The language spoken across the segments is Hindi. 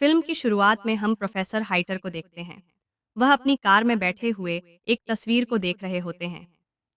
फिल्म की शुरुआत में हम प्रोफेसर हाइटर को देखते हैं। वह अपनी कार में बैठे हुए एक तस्वीर को देख रहे होते हैं।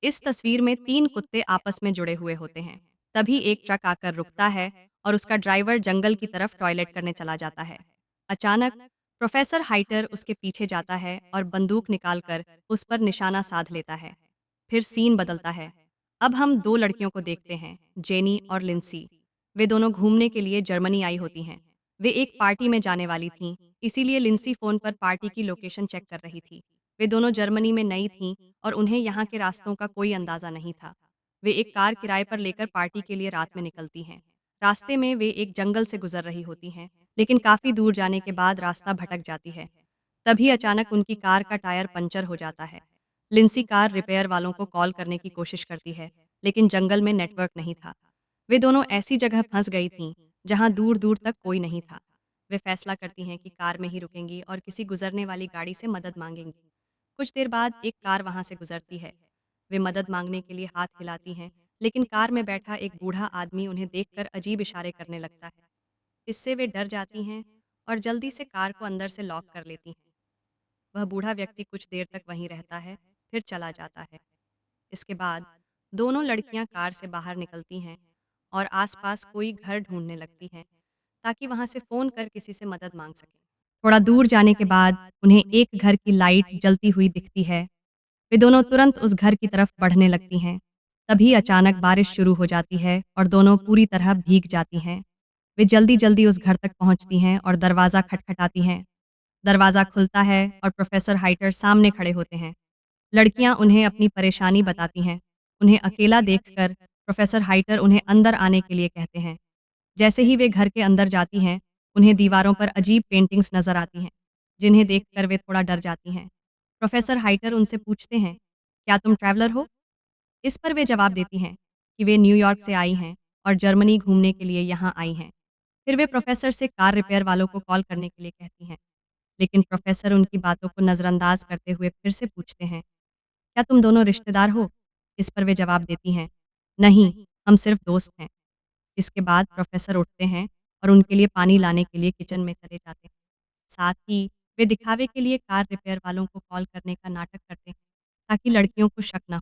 इस तस्वीर में 3 कुत्ते आपस में जुड़े हुए होते हैं। तभी एक ट्रक आकर रुकता है और उसका ड्राइवर जंगल की तरफ टॉयलेट करने चला जाता है। अचानक प्रोफेसर हाइटर उसके पीछे जाता है और बंदूक निकालकर उस पर निशाना साध लेता है। फिर सीन बदलता है। अब हम 2 लड़कियों को देखते हैं, जेनी और लिंसी। वे दोनों घूमने के लिए जर्मनी आई होती हैं। वे एक पार्टी में जाने वाली थीं, इसीलिए लिंसी फ़ोन पर पार्टी की लोकेशन चेक कर रही थी। वे दोनों जर्मनी में नई थीं और उन्हें यहाँ के रास्तों का कोई अंदाज़ा नहीं था। वे एक कार किराए पर लेकर पार्टी के लिए रात में निकलती हैं। रास्ते में वे एक जंगल से गुजर रही होती हैं, लेकिन काफ़ी दूर जाने के बाद रास्ता भटक जाती है। तभी अचानक उनकी कार का टायर पंचर हो जाता है। लिंसी कार रिपेयर वालों को कॉल करने की कोशिश करती है, लेकिन जंगल में नेटवर्क नहीं था। वे दोनों ऐसी जगह फंस गई थीं जहां दूर दूर तक कोई नहीं था। वे फैसला करती हैं कि कार में ही रुकेंगी और किसी गुजरने वाली गाड़ी से मदद मांगेंगी। कुछ देर बाद एक कार वहां से गुजरती है। वे मदद मांगने के लिए हाथ हिलाती हैं, लेकिन कार में बैठा एक बूढ़ा आदमी उन्हें देखकर अजीब इशारे करने लगता है। इससे वे डर जाती हैं और जल्दी से कार को अंदर से लॉक कर लेती हैं। वह बूढ़ा व्यक्ति कुछ देर तक वहीं रहता है, फिर चला जाता है। इसके बाद दोनों लड़कियां कार से बाहर निकलती हैं और आसपास कोई घर ढूंढने लगती हैं ताकि वहां से फोन कर किसी से मदद मांग सकें। थोड़ा दूर जाने के बाद उन्हें एक घर की लाइट जलती हुई दिखती है। वे दोनों तुरंत उस घर की तरफ बढ़ने लगती हैं। तभी अचानक बारिश शुरू हो जाती है और दोनों पूरी तरह भीग जाती हैं। वे जल्दी जल्दी उस घर तक पहुंचती हैं और दरवाज़ा खटखटाती हैं। दरवाज़ा खुलता है और प्रोफेसर हाइटर सामने खड़े होते हैं। लड़कियां उन्हें अपनी परेशानी बताती हैं। उन्हें अकेला देखकर प्रोफेसर हाइटर उन्हें अंदर आने के लिए कहते हैं। जैसे ही वे घर के अंदर जाती हैं, उन्हें दीवारों पर अजीब पेंटिंग्स नजर आती हैं, जिन्हें देखकर वे थोड़ा डर जाती हैं। प्रोफेसर हाइटर उनसे पूछते हैं, क्या तुम ट्रैवलर हो? इस पर वे जवाब देती हैं कि वे न्यूयॉर्क से आई हैं और जर्मनी घूमने के लिए यहाँ आई हैं। फिर वे प्रोफेसर से कार रिपेयर वालों को कॉल करने के लिए कहती हैं, लेकिन प्रोफेसर उनकी बातों को नज़रअंदाज करते हुए फिर से पूछते हैं, क्या तुम दोनों रिश्तेदार हो? इस पर वे जवाब देती हैं, नहीं, हम सिर्फ दोस्त हैं। इसके बाद प्रोफेसर उठते हैं और उनके लिए पानी लाने के लिए किचन में चले जाते हैं। साथ ही वे दिखावे के लिए कार रिपेयर वालों को कॉल करने का नाटक करते हैं ताकि लड़कियों को शक न हो।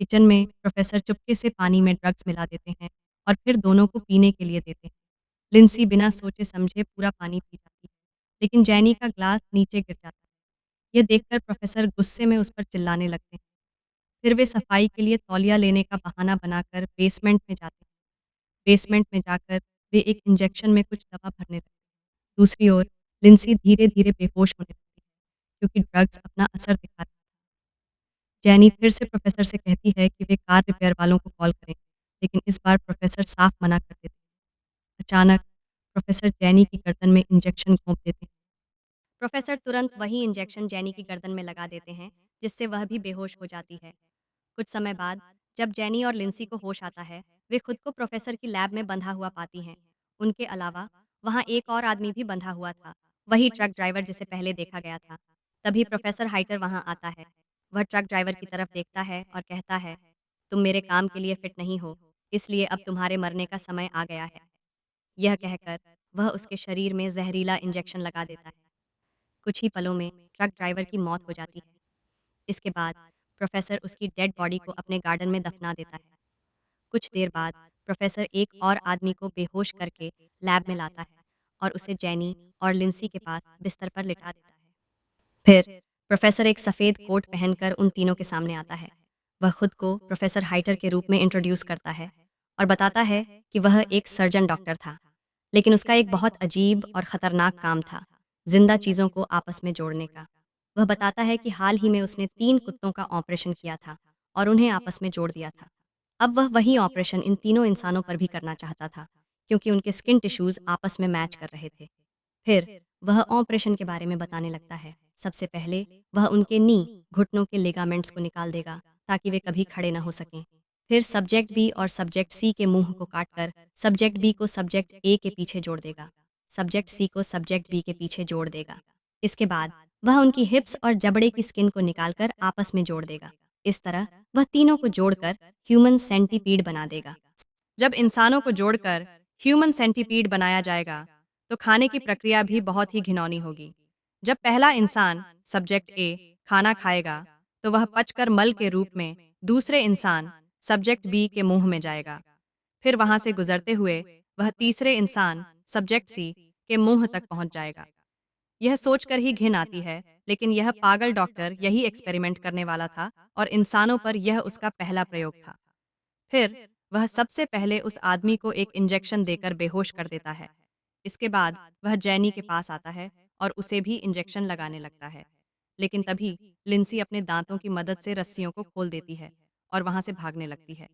किचन में प्रोफेसर चुपके से पानी में ड्रग्स मिला देते हैं और फिर दोनों को पीने के लिए देते हैं। लिंसी बिना सोचे समझे पूरा पानी पी जाती है, लेकिन जैनी का ग्लास नीचे गिर जाता है। यह देखकर प्रोफेसर गुस्से में उस पर चिल्लाने लगते हैं। फिर वे सफाई के लिए तौलिया लेने का बहाना बनाकर बेसमेंट में जाते हैं। बेसमेंट में जाकर वे एक इंजेक्शन में कुछ दवा भरने लगते हैं। दूसरी ओर लिंसी धीरे धीरे बेहोश होने लगती है क्योंकि ड्रग्स अपना असर दिखा रहा है। जैनी फिर से प्रोफेसर से कहती है कि वे कार रिपेयर वालों को कॉल करें, लेकिन इस बार प्रोफेसर साफ मना कर देते हैं। अचानक प्रोफेसर जैनी की गर्दन में इंजेक्शन घोंप देते हैं। प्रोफेसर तुरंत वही इंजेक्शन जैनी की गर्दन में लगा देते हैं, जिससे वह भी बेहोश हो जाती है। कुछ समय बाद जब जैनी और लिंसी को होश आता है, वे खुद को प्रोफेसर की लैब में बंधा हुआ पाती हैं। उनके अलावा वहाँ एक और आदमी भी बंधा हुआ था, वही ट्रक ड्राइवर जिसे पहले देखा गया था। तभी प्रोफेसर हाइटर वहाँ आता है। वह ट्रक ड्राइवर की तरफ देखता है और कहता है, तुम मेरे काम के लिए फिट नहीं हो, इसलिए अब तुम्हारे मरने का समय आ गया है। यह कहकर वह उसके शरीर में जहरीला इंजेक्शन लगा देता है। कुछ ही पलों में ट्रक ड्राइवर की मौत हो जाती है। इसके बाद प्रोफेसर उसकी डेड बॉडी को अपने गार्डन में दफना देता है। कुछ देर बाद प्रोफेसर एक और आदमी को बेहोश करके लैब में लाता है और उसे जैनी और लिंसी के पास बिस्तर पर लिटा देता है। फिर प्रोफेसर एक सफ़ेद कोट पहनकर उन तीनों के सामने आता है। वह खुद को प्रोफेसर हाइटर के रूप में इंट्रोड्यूस करता है और बताता है कि वह एक सर्जन डॉक्टर था, लेकिन उसका एक बहुत अजीब और ख़तरनाक काम था, जिंदा चीज़ों को आपस में जोड़ने का। वह बताता है कि हाल ही में उसने 3 कुत्तों का ऑपरेशन किया था और उन्हें आपस में जोड़ दिया था। अब वह वही ऑपरेशन इन तीनों इंसानों पर भी करना चाहता था, क्योंकि उनके स्किन टिश्यूज़ आपस में मैच कर रहे थे। फिर वह ऑपरेशन के बारे में बताने लगता है। सबसे पहले वह उनके नी घुटनों के लिगामेंट्स को निकाल देगा ताकि वे कभी खड़े न हो सकें। फिर सब्जेक्ट बी और सब्जेक्ट सी के मुंह को काटकर सब्जेक्ट बी को सब्जेक्ट ए के पीछे जोड़ देगा, सब्जेक्ट सी को सब्जेक्ट बी के पीछे जोड़ देगा। इसके बाद वह उनकी हिप्स और जबड़े की स्किन को निकालकर आपस में जोड़ देगा। इस तरह वह तीनों को जोड़कर ह्यूमन सेंटीपीड बना देगा। जब इंसानों को जोड़कर ह्यूमन सेंटीपीड बनाया जाएगा, तो खाने की प्रक्रिया भी बहुत ही घिनौनी होगी। जब पहला इंसान सब्जेक्ट ए खाना खाएगा तो वह पचकर मल के रूप में दूसरे इंसान सब्जेक्ट बी के मुंह में जाएगा। फिर वहां से गुजरते हुए वह तीसरे इंसान सब्जेक्ट सी के मुंह तक पहुंच जाएगा। यह सोचकर ही घिन आती है, लेकिन यह पागल डॉक्टर यही एक्सपेरिमेंट करने वाला था और इंसानों पर यह उसका पहला प्रयोग था। फिर वह सबसे पहले उस आदमी को एक इंजेक्शन देकर बेहोश कर देता है। इसके बाद वह जैनी के पास आता है और उसे भी इंजेक्शन लगाने लगता है। लेकिन तभी लिंसी अपने दांतों की मदद से रस्सियों को खोल देती है और वहां से भागने लगती है।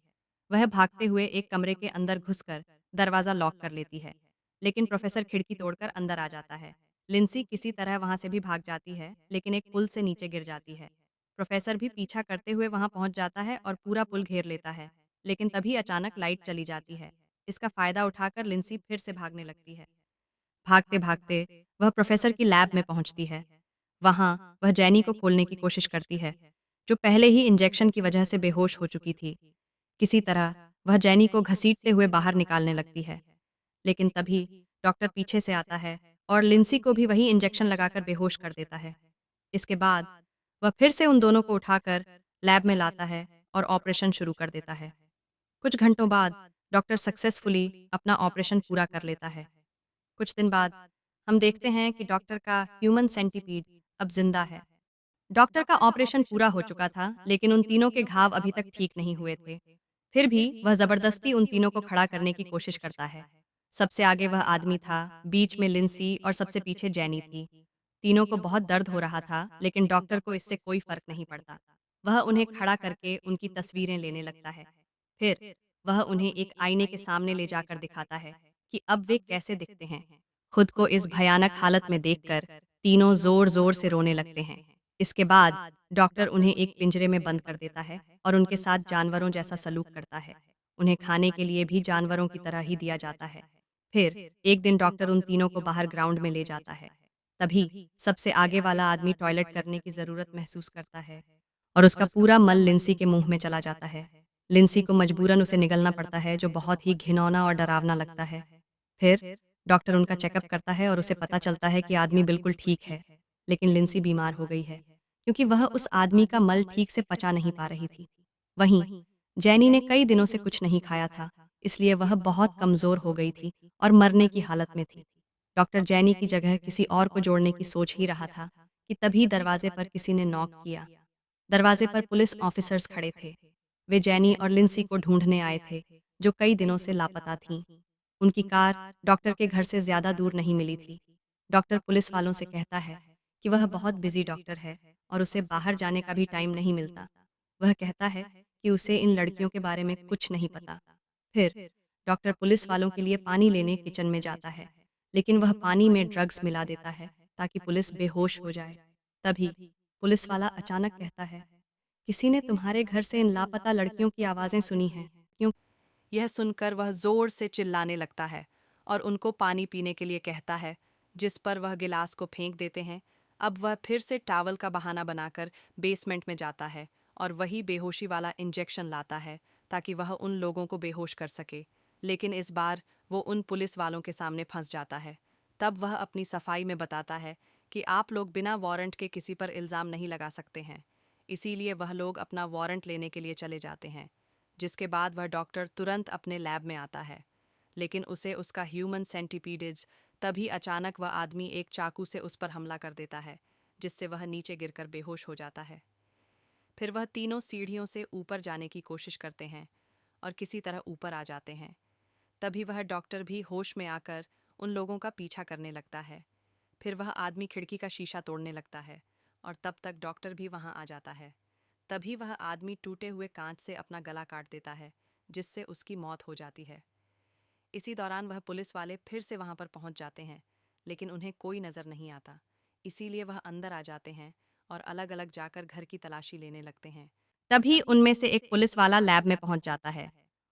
वह भागते हुए एक कमरे के अंदर घुसकर दरवाजा लॉक कर लेती है, लेकिन प्रोफेसर खिड़की तोड़कर अंदर आ जाता है। लिंसी किसी तरह वहां से भी भाग जाती है, लेकिन एक पुल से नीचे गिर जाती है। प्रोफेसर भी पीछा करते हुए वहां पहुंच जाता है और पूरा पुल घेर लेता है, लेकिन तभी अचानक लाइट चली जाती है। इसका फायदा उठाकर लिंसी फिर से भागने लगती है। भागते भागते वह प्रोफेसर की लैब में पहुंचती है। वहां वह जैनी को खोलने की कोशिश करती है, जो पहले ही इंजेक्शन की वजह से बेहोश हो चुकी थी। किसी तरह वह जैनी को घसीटते हुए बाहर निकालने लगती है, लेकिन तभी डॉक्टर पीछे से आता है और लिंसी को भी वही इंजेक्शन लगाकर बेहोश कर देता है। इसके बाद वह फिर से उन दोनों को उठाकर लैब में लाता है और ऑपरेशन शुरू कर देता है। कुछ घंटों बाद डॉक्टर सक्सेसफुली अपना ऑपरेशन पूरा कर लेता है। कुछ दिन बाद हम देखते हैं कि डॉक्टर का ह्यूमन सेंटीपीड अब जिंदा है। डॉक्टर का ऑपरेशन पूरा हो चुका था, लेकिन उन तीनों के घाव अभी तक ठीक नहीं हुए थे। फिर भी वह जबरदस्ती उन तीनों को खड़ा करने की कोशिश करता है। सबसे आगे वह आदमी था, बीच में लिंसी और सबसे पीछे जैनी थी। तीनों को बहुत दर्द हो रहा था, लेकिन डॉक्टर को इससे कोई फर्क नहीं पड़ता। वह उन्हें खड़ा करके उनकी तस्वीरें लेने लगता है। फिर वह उन्हें एक आईने के सामने ले जाकर दिखाता है कि अब वे कैसे दिखते हैं। खुद को इस भयानक हालत में देखकर तीनों जोर जोर से रोने लगते हैं। इसके बाद डॉक्टर उन्हें एक पिंजरे में बंद कर देता है और उनके साथ जानवरों जैसा सलूक करता है। उन्हें खाने के लिए भी जानवरों की तरह ही दिया जाता है। फिर एक दिन डॉक्टर उन तीनों को बाहर ग्राउंड में ले जाता है। तभी सबसे आगे वाला आदमी टॉयलेट करने की जरूरत महसूस करता है और उसका पूरा मल लिंसी के मुंह में चला जाता है। लिंसी को मजबूरन उसे निगलना पड़ता है, जो बहुत ही घिनौना और डरावना लगता है। फिर डॉक्टर उनका चेकअप करता है और उसे पता चलता है कि आदमी बिल्कुल ठीक है, लेकिन लिंसी बीमार हो गई है, क्योंकि वह उस आदमी का मल ठीक से पचा नहीं पा रही थी। वहीं जैनी ने कई दिनों से कुछ नहीं खाया था, इसलिए वह बहुत कमजोर हो गई थी और मरने की हालत में थी। डॉक्टर जैनी की जगह किसी और को जोड़ने की सोच ही रहा था कि तभी दरवाजे पर किसी ने नॉक किया। दरवाजे पर पुलिस ऑफिसर्स खड़े थे। वे जैनी और लिंसी को ढूंढने आए थे, जो कई दिनों से लापता थीं। उनकी कार डॉक्टर के घर से ज्यादा दूर नहीं मिली थी। डॉक्टर पुलिस वालों से कहता है कि वह बहुत बिजी डॉक्टर है और उसे बाहर जाने का भी टाइम नहीं मिलता। वह कहता है कि उसे इन लड़कियों के बारे में कुछ नहीं पता। फिर डॉक्टर पुलिस वालों के लिए पानी लेने किचन में जाता है, लेकिन वह पानी में ड्रग्स मिला देता है ताकि पुलिस बेहोश हो जाए। तभी पुलिस वाला अचानक कहता है, किसी ने तुम्हारे घर से इन लापता लड़कियों की आवाजें सुनी हैं, क्यों? यह सुनकर वह जोर से चिल्लाने लगता है और उनको पानी पीने के लिए कहता है, जिस पर वह गिलास को फेंक देते हैं। अब वह फिर से टॉवल का बहाना बनाकर बेसमेंट में जाता है और वही बेहोशी वाला इंजेक्शन लाता है ताकि वह उन लोगों को बेहोश कर सके। लेकिन इस बार वो उन पुलिस वालों के सामने फंस जाता है। तब वह अपनी सफाई में बताता है कि आप लोग बिना वारंट के किसी पर इल्ज़ाम नहीं लगा सकते हैं। इसीलिए वह लोग अपना वारंट लेने के लिए चले जाते हैं, जिसके बाद वह डॉक्टर तुरंत अपने लैब में आता है। लेकिन उसे उसका ह्यूमन सेंटीपीडिज तभी अचानक वह आदमी एक चाकू से उस पर हमला कर देता है, जिससे वह नीचे गिरकर बेहोश हो जाता है। फिर वह तीनों सीढ़ियों से ऊपर जाने की कोशिश करते हैं और किसी तरह ऊपर आ जाते हैं। तभी वह डॉक्टर भी होश में आकर उन लोगों का पीछा करने लगता है। फिर वह आदमी खिड़की का शीशा तोड़ने लगता है और तब तक डॉक्टर भी वहां आ जाता है। तभी वह आदमी टूटे हुए कांच से अपना गला काट देता है, जिससे उसकी मौत हो जाती है। इसी दौरान वह पुलिस वाले फिर से वहां पर पहुंच जाते हैं, लेकिन उन्हें कोई नजर नहीं आता। इसीलिए वह अंदर आ जाते हैं और अलग अलग जाकर घर की तलाशी लेने लगते हैं। तभी उनमें से एक पुलिस वाला लैब में पहुंच जाता है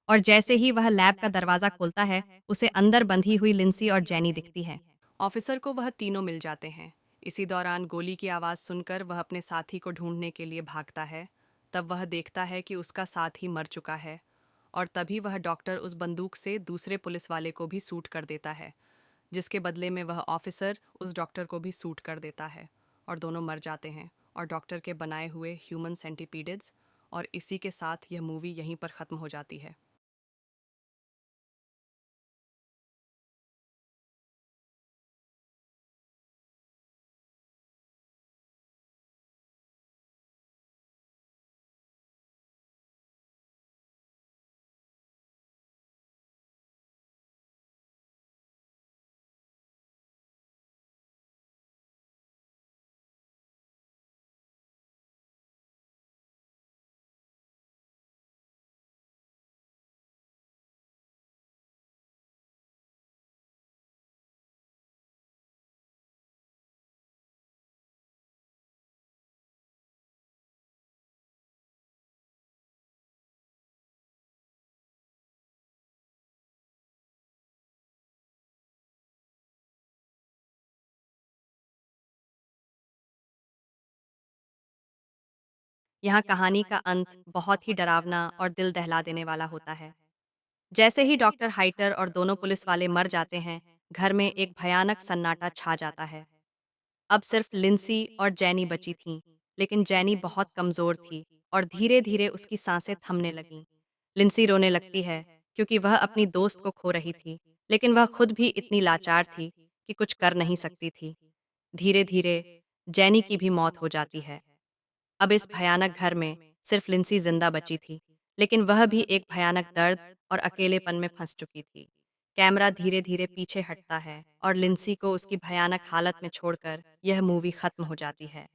और जैसे ही वह लैब का दरवाजा खोलता है, उसे अंदर बंधी हुई लिंसी और जैनी दिखती है। ऑफिसर को वह तीनों मिल जाते हैं। इसी दौरान गोली की आवाज़ सुनकर वह अपने साथी को ढूंढने के लिए भागता है। तब वह देखता है कि उसका साथी मर चुका है और तभी वह डॉक्टर उस बंदूक से दूसरे पुलिस वाले को भी शूट कर देता है, जिसके बदले में वह ऑफिसर उस डॉक्टर को भी सूट कर देता है और दोनों मर जाते हैं और डॉक्टर के बनाए हुए ह्यूमन सेंटीपीडिड्स। और इसी के साथ यह मूवी यहीं पर ख़त्म हो जाती है। यहाँ कहानी का अंत बहुत ही डरावना और दिल दहला देने वाला होता है। जैसे ही डॉक्टर हाइटर और दोनों पुलिस वाले मर जाते हैं, घर में एक भयानक सन्नाटा छा जाता है। अब सिर्फ लिंसी और जैनी बची थीं, लेकिन जैनी बहुत कमज़ोर थी और धीरे-धीरे उसकी सांसें थमने लगीं। लिंसी रोने लगती है क्योंकि वह अपनी दोस्त को खो रही थी, लेकिन वह खुद भी इतनी लाचार थी कि कुछ कर नहीं सकती थी। धीरे-धीरे जैनी की भी मौत हो जाती है। अब इस भयानक घर में सिर्फ लिंसी जिंदा बची थी, लेकिन वह भी एक भयानक दर्द और अकेलेपन में फंस चुकी थी। कैमरा धीरे धीरे पीछे हटता है और लिंसी को उसकी भयानक हालत में छोड़कर यह मूवी खत्म हो जाती है।